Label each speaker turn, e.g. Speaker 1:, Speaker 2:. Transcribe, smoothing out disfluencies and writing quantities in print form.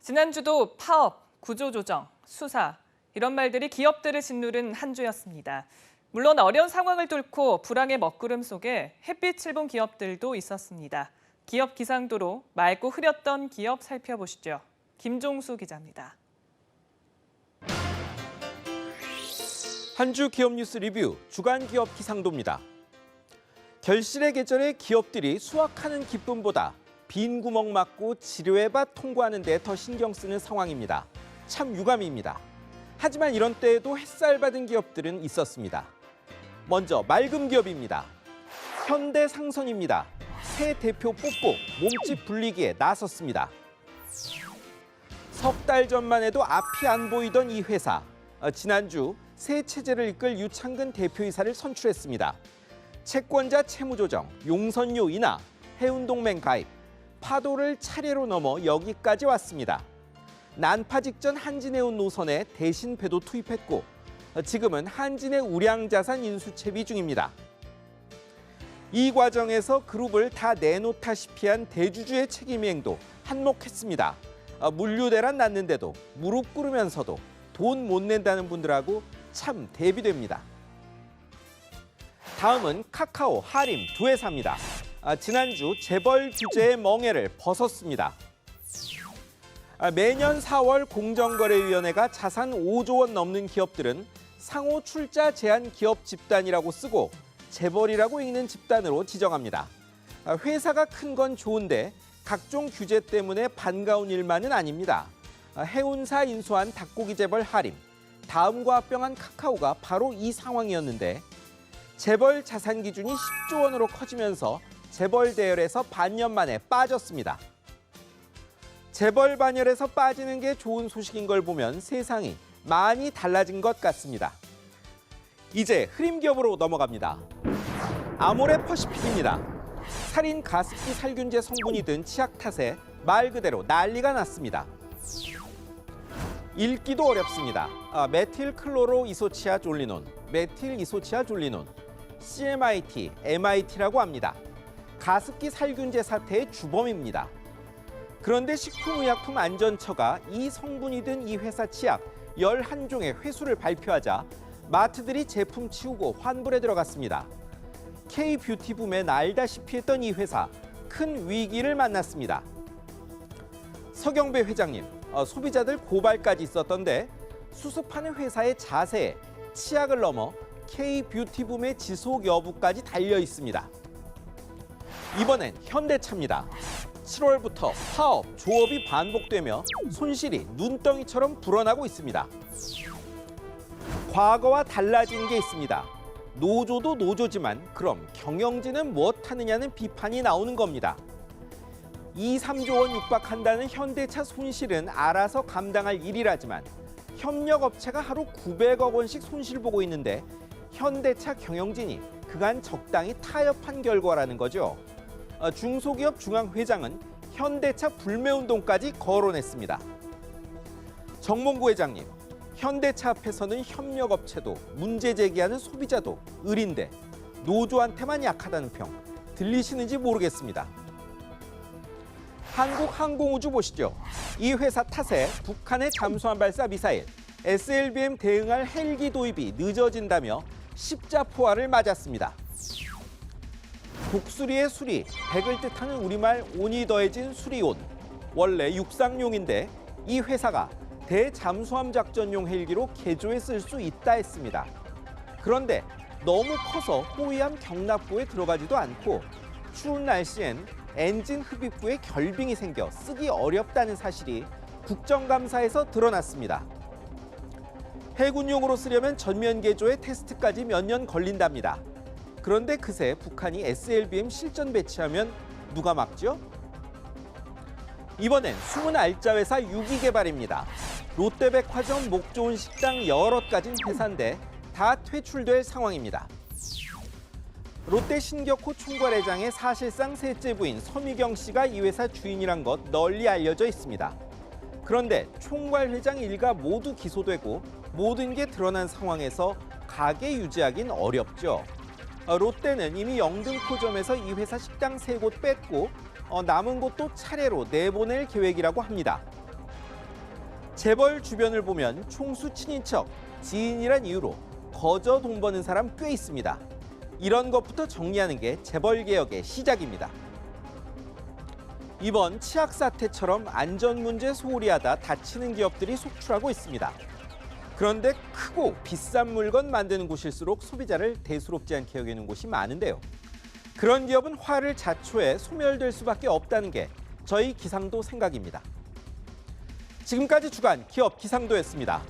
Speaker 1: 지난주도 파업, 구조조정, 수사 이런 말들이 기업들을 짓누른 한 주였습니다. 물론 어려운 상황을 뚫고 불황의 먹구름 속에 햇빛을 본 기업들도 있었습니다. 기업 기상도로 맑고 흐렸던 기업 살펴보시죠. 김종수 기자입니다.
Speaker 2: 한 주 기업 뉴스 리뷰 주간 기업 기상도입니다. 결실의 계절에 기업들이 수확하는 기쁨보다 빈 구멍 막고 지뢰밭 통과하는 데 더 신경 쓰는 상황입니다. 참 유감입니다. 하지만 이런 때에도 햇살 받은 기업들은 있었습니다. 먼저 맑은 기업입니다. 현대상선입니다. 새 대표 뽑고 몸집 불리기에 나섰습니다. 석 달 전만 해도 앞이 안 보이던 이 회사. 지난주 새 체제를 이끌 유창근 대표이사를 선출했습니다. 채권자 채무조정, 용선료 인하, 해운동맹 가입, 파도를 차례로 넘어 여기까지 왔습니다. 난파 직전 한진해운 노선에 대신 배도 투입했고 지금은 한진의 우량자산 인수 채비 중입니다. 이 과정에서 그룹을 다 내놓다시피 한 대주주의 책임이행도 한몫했습니다. 물류대란 났는데도 무릎 꿇으면서도 돈 못 낸다는 분들하고 참 대비됩니다. 다음은 카카오, 하림 두 회사입니다. 지난주 재벌 규제의 멍에를 벗었습니다. 매년 4월 공정거래위원회가 자산 5조 원 넘는 기업들은 상호 출자 제한 기업 집단이라고 쓰고 재벌이라고 읽는 집단으로 지정합니다. 회사가 큰 건 좋은데 각종 규제 때문에 반가운 일만은 아닙니다. 해운사 인수한 닭고기 재벌 하림, 다음과 합병한 카카오가 바로 이 상황이었는데 재벌 자산 기준이 10조 원으로 커지면서 재벌 대열에서 반년 만에 빠졌습니다. 재벌 반열에서 빠지는 게 좋은 소식인 걸 보면 세상이 많이 달라진 것 같습니다. 이제 흐림 기업으로 넘어갑니다. 아모레 퍼시픽입니다. 살인 가습기 살균제 성분이 든 치약 탓에 말 그대로 난리가 났습니다. 읽기도 어렵습니다. 메틸 클로로 이소치아 졸리논, 메틸 이소치아 졸리논, CMIT, MIT라고 합니다. 가습기 살균제 사태의 주범입니다. 그런데 식품의약품안전처가 이 성분이 든 이 회사 치약 11종의 회수를 발표하자 마트들이 제품 치우고 환불에 들어갔습니다. K-뷰티 붐에 날다시피 했던 이 회사, 큰 위기를 만났습니다. 서경배 회장님, 소비자들 고발까지 있었던데 수습하는 회사의 자세에 치약을 넘어 K-뷰티 붐의 지속 여부까지 달려 있습니다. 이번엔 현대차입니다. 7월부터 파업, 조업이 반복되며 손실이 눈덩이처럼 불어나고 있습니다. 과거와 달라진 게 있습니다. 노조도 노조지만 그럼 경영진은 무엇하느냐는 비판이 나오는 겁니다. 2, 3조 원 육박한다는 현대차 손실은 알아서 감당할 일이라지만 협력업체가 하루 900억 원씩 손실 보고 있는데 현대차 경영진이 그간 적당히 타협한 결과라는 거죠. 중소기업 중앙회장은 현대차 불매운동까지 거론했습니다. 정몽구 회장님, 현대차 앞에서는 협력업체도 문제 제기하는 소비자도 을인데 노조한테만 약하다는 평 들리시는지 모르겠습니다. 한국항공우주 보시죠. 이 회사 탓에 북한의 잠수함 발사 미사일 SLBM 대응할 헬기 도입이 늦어진다며 십자포화를 맞았습니다. 독수리의 수리, 백을 뜻하는 우리말 온이 더해진 수리온. 원래 육상용인데 이 회사가 대잠수함 작전용 헬기로 개조해 쓸 수 있다 했습니다. 그런데 너무 커서 호위함 경납고에 들어가지도 않고 추운 날씨엔 엔진 흡입구에 결빙이 생겨 쓰기 어렵다는 사실이 국정감사에서 드러났습니다. 해군용으로 쓰려면 전면 개조에 테스트까지 몇 년 걸린답니다. 그런데 그새 북한이 SLBM 실전 배치하면 누가 막죠? 이번엔 숨은 알짜 회사 유기개발입니다. 롯데백화점, 목 좋은 식당 여럿 가진 회사인데 다 퇴출될 상황입니다. 롯데 신격호 총괄회장의 사실상 셋째 부인 서미경 씨가 이 회사 주인이란 것 널리 알려져 있습니다. 그런데 총괄회장 일가 모두 기소되고 모든 게 드러난 상황에서 가게 유지하긴 어렵죠. 롯데는 이미 영등포점에서 이 회사 식당 3곳 뺐고 남은 곳도 차례로 내보낼 계획이라고 합니다. 재벌 주변을 보면 총수 친인척, 지인이란 이유로 거저 돈 버는 사람 꽤 있습니다. 이런 것부터 정리하는 게 재벌 개혁의 시작입니다. 이번 치약 사태처럼 안전 문제 소홀히 하다 다치는 기업들이 속출하고 있습니다. 그런데 크고 비싼 물건 만드는 곳일수록 소비자를 대수롭지 않게 여기는 곳이 많은데요. 그런 기업은 화를 자초해 소멸될 수밖에 없다는 게 저희 기상도 생각입니다. 지금까지 주간 기업 기상도였습니다.